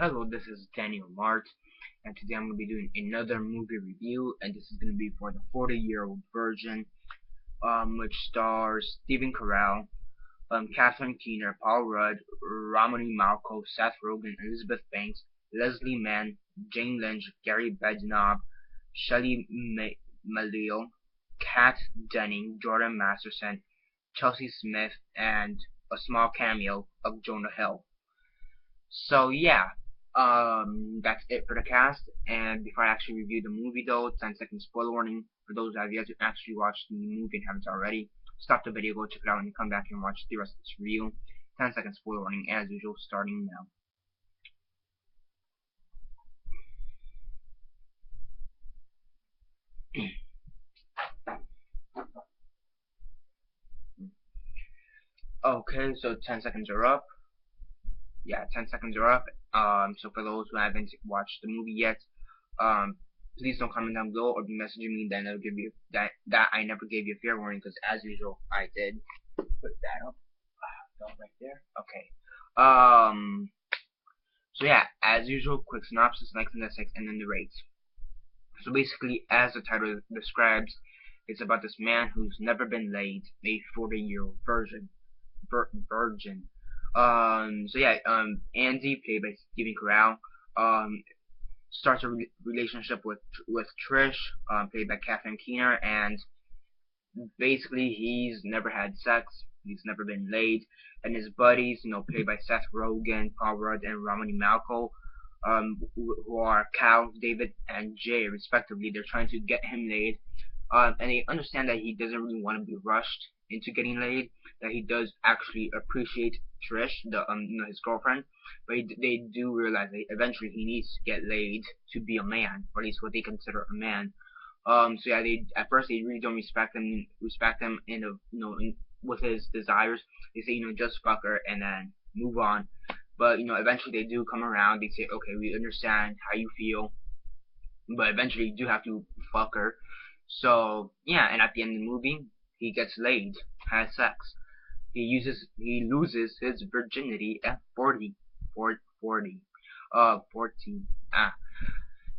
Hello, this is Daniel Mart, and today I'm going to be doing another movie review, and this is going to be for the 40-year-old version, which stars Stephen Carell, Catherine Keener, Paul Rudd, Romany Malco, Seth Rogen, Elizabeth Banks, Leslie Mann, Jane Lynch, Gary Bednob, Shelley Malil, Kat Denning, Jordan Masterson, Chelsea Smith, and a small cameo of Jonah Hill. So yeah, that's it for the cast. And before I actually review the movie, though, 10-second spoiler warning for those that have yet to actually watch the movie and haven't already. Stop the video, go check it out, and come back and watch the rest of this review. 10-second spoiler warning as usual, starting now. Okay, so 10 seconds are up. Yeah, 10 seconds are up. So for those who haven't watched the movie yet, please don't comment down below or be messaging me that I never give you that I never gave you a fair warning, because as usual I did. Put that up. Right there. Okay. So yeah, as usual, quick synopsis, likes and dislikes, and then the rates. So basically, as the title describes, it's about this man who's never been laid, a 40-year-old virgin. So yeah, Andy, played by Stephen Carell, starts a relationship with Trish, played by Catherine Keener, and basically he's never had sex, he's never been laid, and his buddies, played by Seth Rogen, Paul Rudd, and Romany Malco, who are Cal, David, and Jay respectively, they're trying to get him laid, and they understand that he doesn't really want to be rushed into getting laid, that he does actually appreciate Trish, his girlfriend, but they do realize that eventually he needs to get laid to be a man, or at least what they consider a man. So yeah, they at first they really don't respect him in with his desires. They say, just fuck her and then move on. But eventually they do come around. They say, okay, we understand how you feel, but eventually you do have to fuck her. So yeah, and at the end of the movie, he gets laid, has sex. He loses his virginity at 40, 14.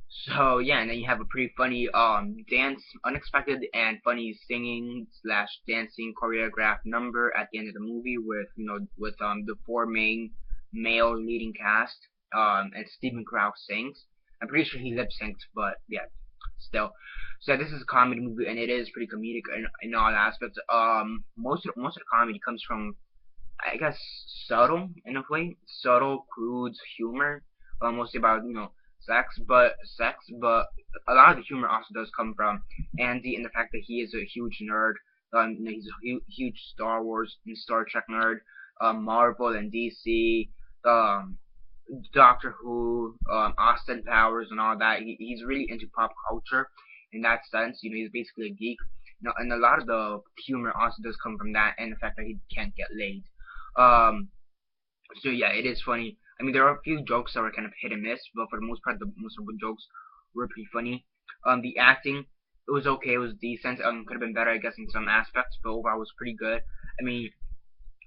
So yeah, and then you have a pretty funny unexpected and funny singing slash dancing choreographed number at the end of the movie with the four main male leading cast, and Stephen Carell sings. I'm pretty sure he lip syncs, but yeah, still. So this is a comedy movie, and it is pretty comedic in all aspects. Most of the comedy comes from, I guess, subtle in a way, subtle, crude humor, mostly about sex, but a lot of the humor also does come from Andy, and the fact that he is a huge nerd. He's a huge Star Wars and Star Trek nerd, Marvel and DC, um, Doctor Who, Austin Powers, and all that. He's really into pop culture in that sense. He's basically a geek. And a lot of the humor also does come from that, and the fact that he can't get laid. Um, so yeah, it is funny. I mean, there are a few jokes that were kind of hit and miss, but for the most part, most of the jokes were pretty funny. The acting, it was okay, it was decent. Could have been better, I guess, in some aspects, but overall, it was pretty good. I mean,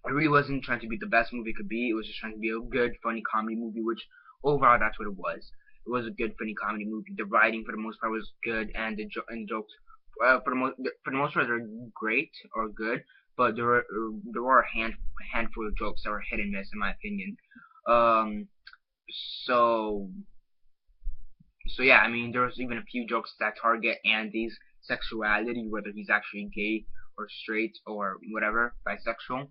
it really wasn't trying to be the best movie it could be. It was just trying to be a good, funny comedy movie, which overall, that's what it was. It was a good, funny comedy movie. The writing, for the most part, was good, and the jokes, for the most part, they're great or good. But there were a handful of jokes that were hit and miss, in my opinion. Um, so so yeah, I mean, there was even a few jokes that target Andy's sexuality, whether he's actually gay or straight or whatever, bisexual.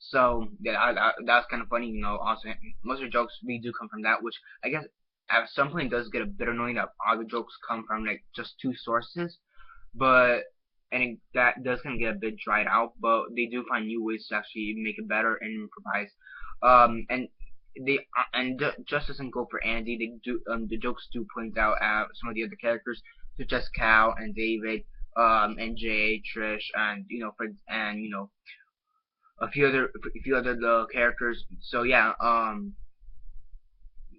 So yeah, that was kind of funny. Also most of the jokes really do come from that, which I guess at some point does get a bit annoying that all the jokes come from like just two sources, but that does kind of get a bit dried out. But they do find new ways to actually make it better and improvise. And they just doesn't go for Andy. They do the jokes do point out some of the other characters, such as Cal and David, and Jay, Trish, and a few other characters. So yeah,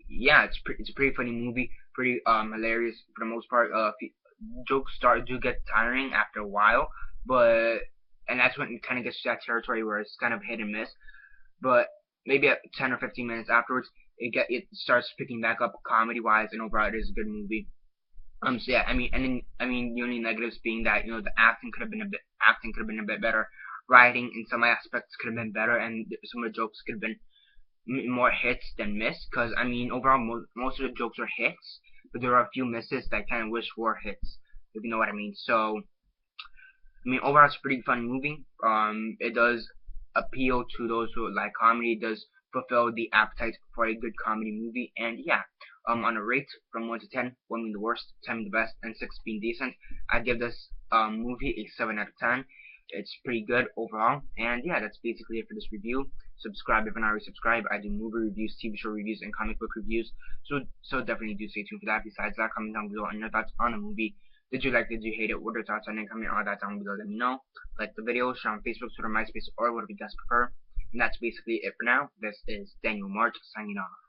yeah, it's a pretty funny movie, pretty hilarious for the most part. Jokes do get tiring after a while, but and that's when it kind of gets to that territory where it's kind of hit and miss. But maybe at 10 or 15 minutes afterwards, it starts picking back up comedy wise, and overall it is a good movie. So yeah, the only negatives being that the acting could have been a bit better, writing in some aspects could have been better, and some of the jokes could have been more hits than miss. Because overall most of the jokes are hits, but there are a few misses that I kind of wish were hits, if you know what I mean. So overall it's a pretty fun movie. It does appeal to those who like comedy. It does fulfill the appetite for a good comedy movie. And yeah, on a rate from 1 to 10, 1 being the worst, 10 being the best, and 6 being decent, I give this movie a 7 out of 10. It's pretty good overall. And yeah, that's basically it for this review. Subscribe if you're not already subscribed. I do movie reviews, TV show reviews, and comic book reviews. So definitely do stay tuned for that. Besides that, comment down below on your thoughts on a movie. Did you like it? Did you hate it? What are your thoughts on it? Comment all that down below. Let me know. Like the video, share on Facebook, Twitter, MySpace, or whatever you guys prefer. And that's basically it for now. This is Daniel Mart signing off.